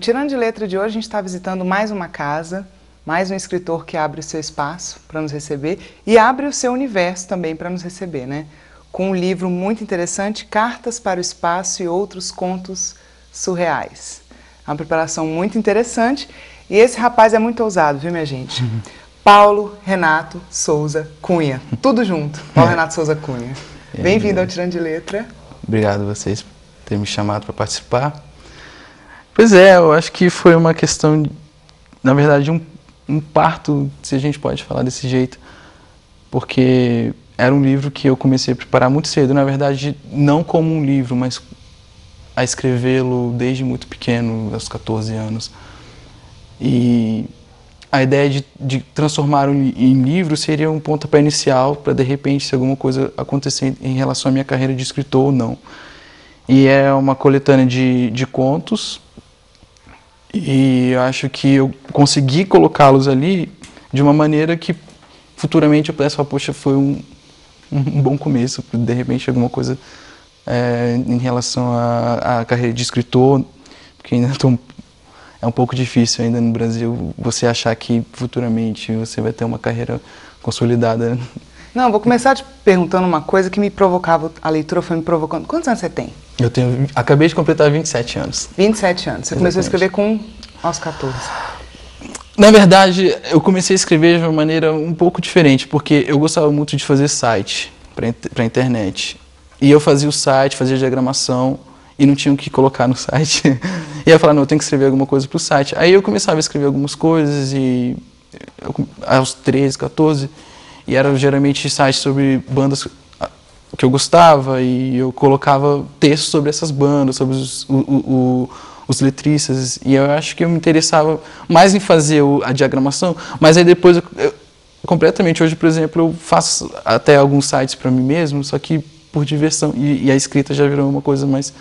Tirando de Letra de hoje, a gente está visitando mais uma casa, mais um escritor que abre o seu espaço para nos receber e abre o seu universo também para nos receber, né? Com um livro muito interessante, Cartas para o Espaço e Outros Contos Surreais. É uma preparação muito interessante e esse rapaz é muito ousado, viu, minha gente? Paulo Renato Souza Cunha, tudo junto, Paulo Renato Souza Cunha. Bem-vindo ao Tirando de Letra. Obrigado a vocês por terem me chamado para participar. Pois é, eu acho que foi uma questão, na verdade, um parto, se a gente pode falar desse jeito, porque era um livro que eu comecei a preparar muito cedo, na verdade, não como um livro, mas a escrevê-lo desde muito pequeno, aos 14 anos. E a ideia de transformar em livro seria um pontapé inicial para, de repente, se alguma coisa acontecer em relação à minha carreira de escritor ou não. E é uma coletânea de contos, e eu acho que eu consegui colocá-los ali de uma maneira que futuramente eu pudesse falar, poxa, foi um bom começo, de repente alguma coisa em relação à carreira de escritor, porque ainda é um pouco difícil ainda no Brasil você achar que futuramente você vai ter uma carreira consolidada. Não, vou começar te perguntando uma coisa que me provocava, a leitura foi me provocando. Quantos anos você tem? Acabei de completar 27 anos. 27 anos. Você começou a escrever aos 14. Na verdade, eu comecei a escrever de uma maneira um pouco diferente, porque eu gostava muito de fazer site para a internet. E eu fazia o site, fazia diagramação e não tinha o que colocar no site. E eu falava, não, eu tenho que escrever alguma coisa para o site. Aí eu começava a escrever algumas coisas e aos 13, 14, e era geralmente sites sobre bandas que eu gostava e eu colocava textos sobre essas bandas, sobre os letristas, e eu acho que eu me interessava mais em fazer a diagramação, mas aí depois, completamente, hoje, por exemplo, eu faço até alguns sites para mim mesmo, só que por diversão, e a escrita já virou uma coisa mais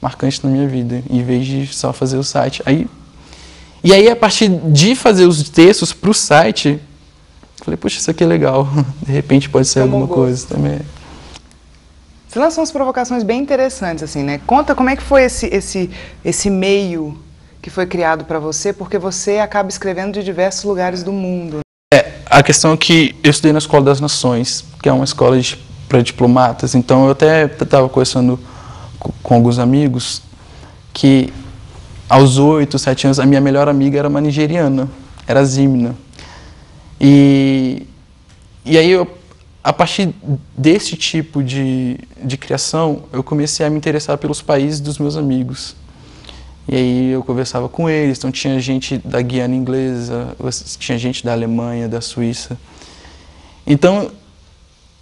marcante na minha vida, em vez de só fazer o site. E aí, a partir de fazer os textos para o site, falei, poxa, isso aqui é legal, de repente pode ser alguma coisa também. Você lançou umas provocações bem interessantes, assim, né? Conta como é que foi esse meio que foi criado para você, porque você acaba escrevendo de diversos lugares do mundo. A questão é que eu estudei na Escola das Nações, que é uma escola para diplomatas, então eu até estava conversando com alguns amigos que aos 8, 7 anos a minha melhor amiga era uma nigeriana, era Zimna. E aí, a partir desse tipo de criação, eu comecei a me interessar pelos países dos meus amigos. E aí eu conversava com eles, então tinha gente da Guiana Inglesa, tinha gente da Alemanha, da Suíça. Então,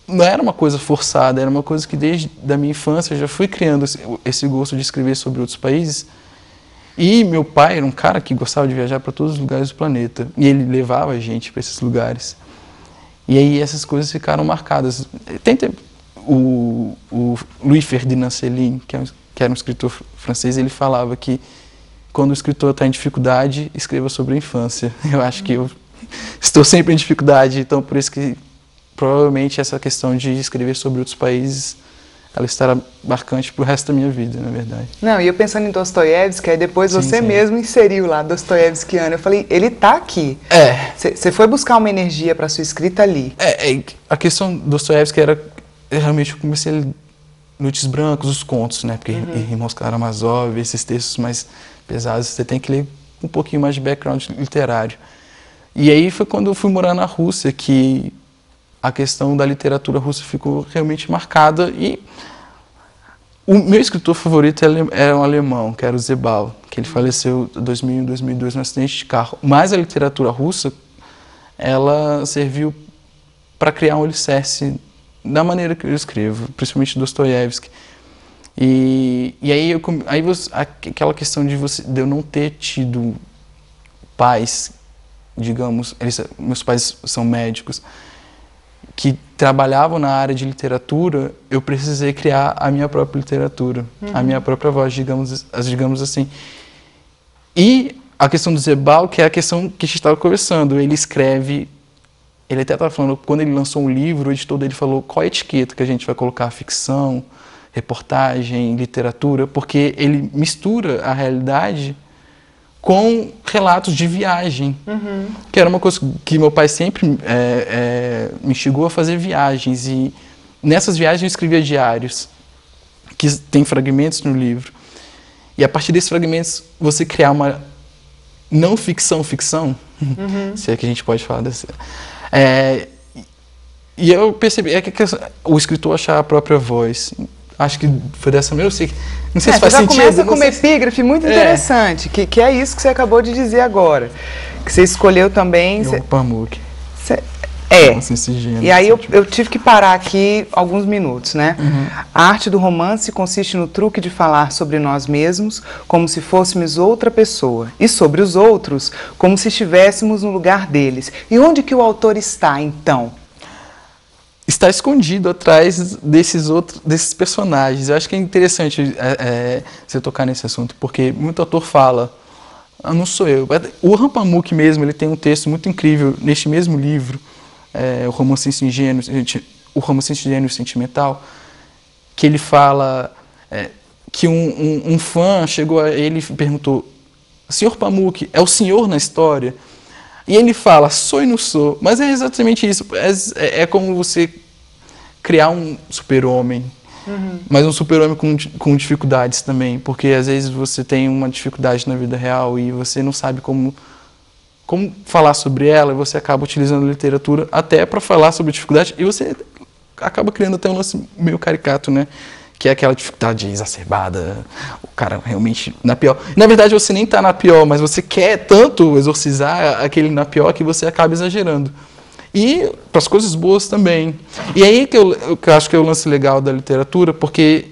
não era uma coisa forçada, era uma coisa que desde a minha infância eu já fui criando esse gosto de escrever sobre outros países. E meu pai era um cara que gostava de viajar para todos os lugares do planeta. E ele levava a gente para esses lugares. E aí essas coisas ficaram marcadas. Tem o Louis Ferdinand Céline, que era um escritor francês, ele falava que quando o escritor está em dificuldade, escreva sobre a infância. Eu acho que eu estou sempre em dificuldade, então por isso que provavelmente essa questão de escrever sobre outros países ela estará marcante para o resto da minha vida, na verdade. Não, e eu pensando em Dostoiévski, aí depois você mesmo inseriu lá Dostoiévskiano. Eu falei, ele está aqui. Você foi buscar uma energia para a sua escrita ali. A questão do Dostoiévski era, realmente, eu comecei a ler Noites Brancas, os contos, né? Porque Irmãos Karamazov, esses textos mais pesados, você tem que ler um pouquinho mais de background literário. E aí foi quando eu fui morar na Rússia que a questão da literatura russa ficou realmente marcada e o meu escritor favorito era um alemão, que era o Sebald, que ele faleceu em 2001, 2002 num acidente de carro. Mas a literatura russa, ela serviu para criar um alicerce da maneira que eu escrevo, principalmente Dostoiévski. E aí, aquela questão de eu não ter tido pais, digamos, meus pais são médicos, que trabalhavam na área de literatura, eu precisei criar a minha própria literatura, a minha própria voz, digamos assim. E a questão do Sebald, que é a questão que a gente estava conversando, ele escreve, ele até estava falando, quando ele lançou um livro, o editor dele falou qual a etiqueta que a gente vai colocar, ficção, reportagem, literatura, porque ele mistura a realidade com relatos de viagem, que era uma coisa que meu pai sempre me instigou a fazer viagens, e nessas viagens eu escrevia diários, que tem fragmentos no livro, e a partir desses fragmentos você criar uma não ficção, se é que a gente pode falar dessa. E eu percebi que o escritor achar a própria voz. Acho que foi dessa maneira, eu sei. Não sei se faz sentido. Você já começa com uma epígrafe muito interessante, que é isso que você acabou de dizer agora. Que você escolheu também... O Pamuk. E aí eu tive que parar aqui alguns minutos, né? A arte do romance consiste no truque de falar sobre nós mesmos como se fôssemos outra pessoa, e sobre os outros como se estivéssemos no lugar deles. E onde que o autor está, então? Está escondido atrás desses personagens. Eu acho que é interessante você tocar nesse assunto, porque muito autor fala, não sou eu. O Orhan Pamuk mesmo, ele tem um texto muito incrível neste mesmo livro, o Romance Ingênuo e Sentimental, que ele fala que um fã chegou a ele e perguntou: Senhor Pamuk, é o senhor na história? E ele fala, sou e não sou. Mas é exatamente isso. É como você criar um super-homem. Mas um super-homem com dificuldades também. Porque às vezes você tem uma dificuldade na vida real e você não sabe como falar sobre ela. E você acaba utilizando a literatura até para falar sobre dificuldade. E você acaba criando até um lance meio caricato, né? Que é aquela dificuldade exacerbada, o cara realmente na pior. Na verdade, você nem está na pior, mas você quer tanto exorcizar aquele na pior que você acaba exagerando. E para as coisas boas também. E aí que eu acho que é o lance legal da literatura, porque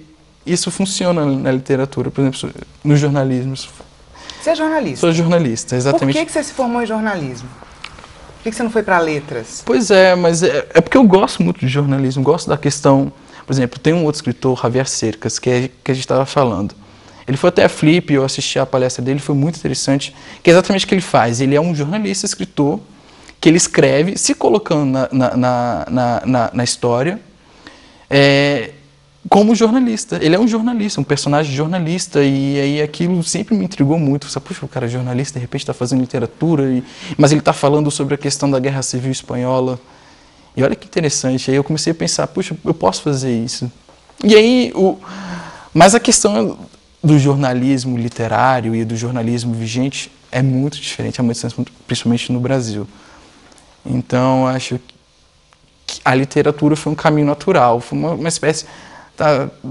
isso funciona na literatura, por exemplo, no jornalismo. Você é jornalista? Sou jornalista, exatamente. Por que você se formou em jornalismo? Por que você não foi para letras? Pois é, mas é porque eu gosto muito de jornalismo, gosto da questão... Por exemplo, tem um outro escritor, Javier Cercas, que a gente estava falando. Ele foi até a Flip, eu assisti a palestra dele, foi muito interessante, que é exatamente o que ele faz. Ele é um jornalista, escritor, que ele escreve, se colocando na história, como jornalista. Ele é um jornalista, um personagem jornalista, e aí aquilo sempre me intrigou muito. Você, puxa, o cara é jornalista, de repente está fazendo literatura, mas ele está falando sobre a questão da Guerra Civil Espanhola. E olha que interessante, aí eu comecei a pensar, puxa, eu posso fazer isso. E aí, mas a questão do jornalismo literário e do jornalismo vigente é muito diferente, principalmente no Brasil. Então, acho que a literatura foi um caminho natural, foi uma espécie,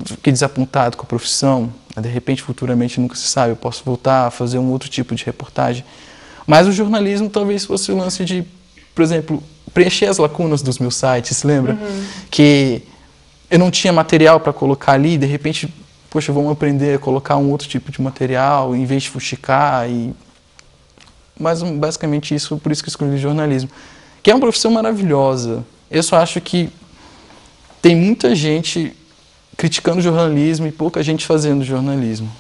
fiquei desapontado com a profissão, de repente, futuramente, nunca se sabe, eu posso voltar a fazer um outro tipo de reportagem. Mas o jornalismo talvez fosse o lance de, por exemplo, preencher as lacunas dos meus sites, lembra? Que eu não tinha material para colocar ali, de repente, poxa, vamos aprender a colocar um outro tipo de material, em vez de fuxicar. Mas basicamente isso, por isso que eu escolhi jornalismo. Que é uma profissão maravilhosa. Eu só acho que tem muita gente criticando o jornalismo e pouca gente fazendo jornalismo.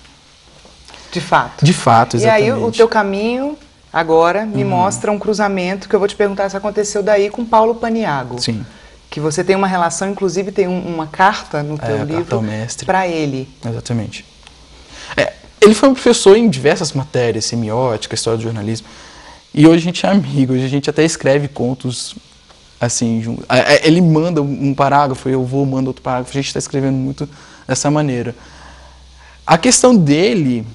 De fato. De fato, exatamente. E aí o teu caminho... Agora me mostra um cruzamento que eu vou te perguntar se aconteceu daí com Paulo Paniagua. Sim. Que você tem uma relação, inclusive tem uma carta no teu livro para ele. Exatamente. Ele foi um professor em diversas matérias, semiótica, história do jornalismo. E hoje a gente é amigo, hoje a gente até escreve contos assim. Ele manda um parágrafo, eu mando outro parágrafo, a gente está escrevendo muito dessa maneira. A questão dele...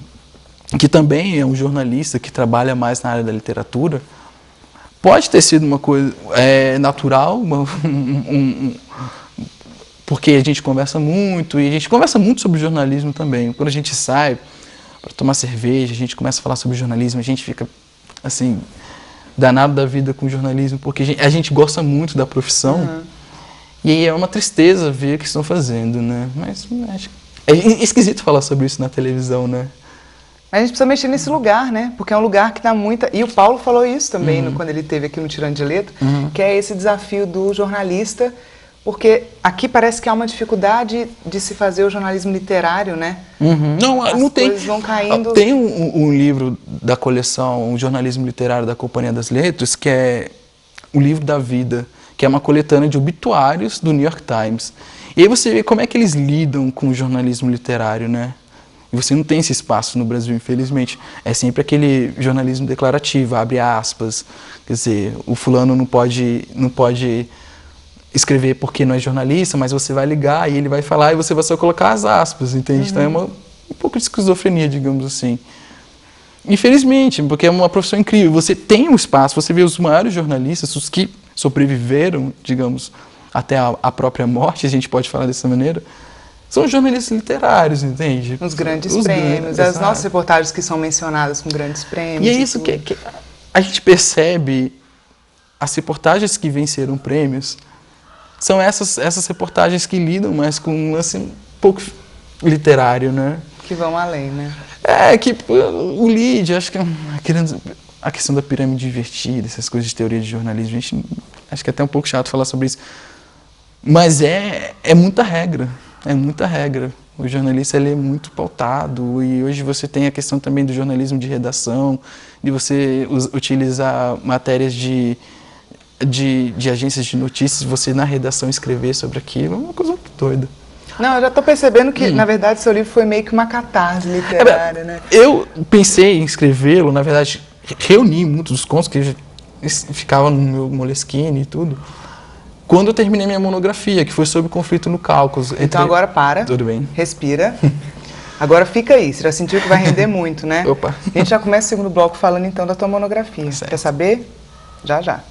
que também é um jornalista que trabalha mais na área da literatura, pode ter sido uma coisa natural, porque a gente conversa muito, e a gente conversa muito sobre jornalismo também. Quando a gente sai para tomar cerveja, a gente começa a falar sobre jornalismo, a gente fica, assim, danado da vida com jornalismo, porque a gente gosta muito da profissão, e aí é uma tristeza ver o que estão fazendo, né? Mas acho que é esquisito falar sobre isso na televisão, né? Mas a gente precisa mexer nesse lugar, né? Porque é um lugar que dá muita... E o Paulo falou isso também quando ele esteve aqui no Tirando de Letra, que é esse desafio do jornalista, porque aqui parece que há uma dificuldade de se fazer o jornalismo literário, né? Não tem. As coisas vão caindo... Tem um livro da coleção, um jornalismo literário da Companhia das Letras, que é o Livro da Vida, que é uma coletânea de obituários do New York Times. E aí você vê como é que eles lidam com o jornalismo literário, né? E você não tem esse espaço no Brasil, infelizmente. É sempre aquele jornalismo declarativo, abre aspas. Quer dizer, o fulano não pode escrever porque não é jornalista, mas você vai ligar e ele vai falar e você vai só colocar as aspas, entende? Então é um pouco de esquizofrenia, digamos assim. Infelizmente, porque é uma profissão incrível. Você tem um espaço, você vê os maiores jornalistas, os que sobreviveram, digamos, até a própria morte, a gente pode falar dessa maneira, são jornalistas literários, entende? Os grandes prêmios, as nossas reportagens que são mencionadas com grandes prêmios. E é isso que a gente percebe, as reportagens que venceram prêmios, são essas reportagens que lidam mais com um lance um pouco literário, né? Que vão além, né? Que o lead, acho que a questão da pirâmide invertida, essas coisas de teoria de jornalismo, acho que é até um pouco chato falar sobre isso. Mas é muita regra, é muita regra. O jornalista ele é muito pautado e hoje você tem a questão também do jornalismo de redação, de você utilizar matérias de agências de notícias, você na redação escrever sobre aquilo, é uma coisa muito doida. Não, eu já estou percebendo que, na verdade, seu livro foi meio que uma catarse literária, né? Eu pensei em escrevê-lo, na verdade, reuni muitos dos contos que ficavam no meu Moleskine e tudo, quando eu terminei minha monografia, que foi sobre o conflito no Cáucaso. Então agora para, tudo bem. Respira. Agora fica aí, você já sentiu que vai render muito, né? Opa. A gente já começa o segundo bloco falando então da tua monografia. Certo. Quer saber? Já, já.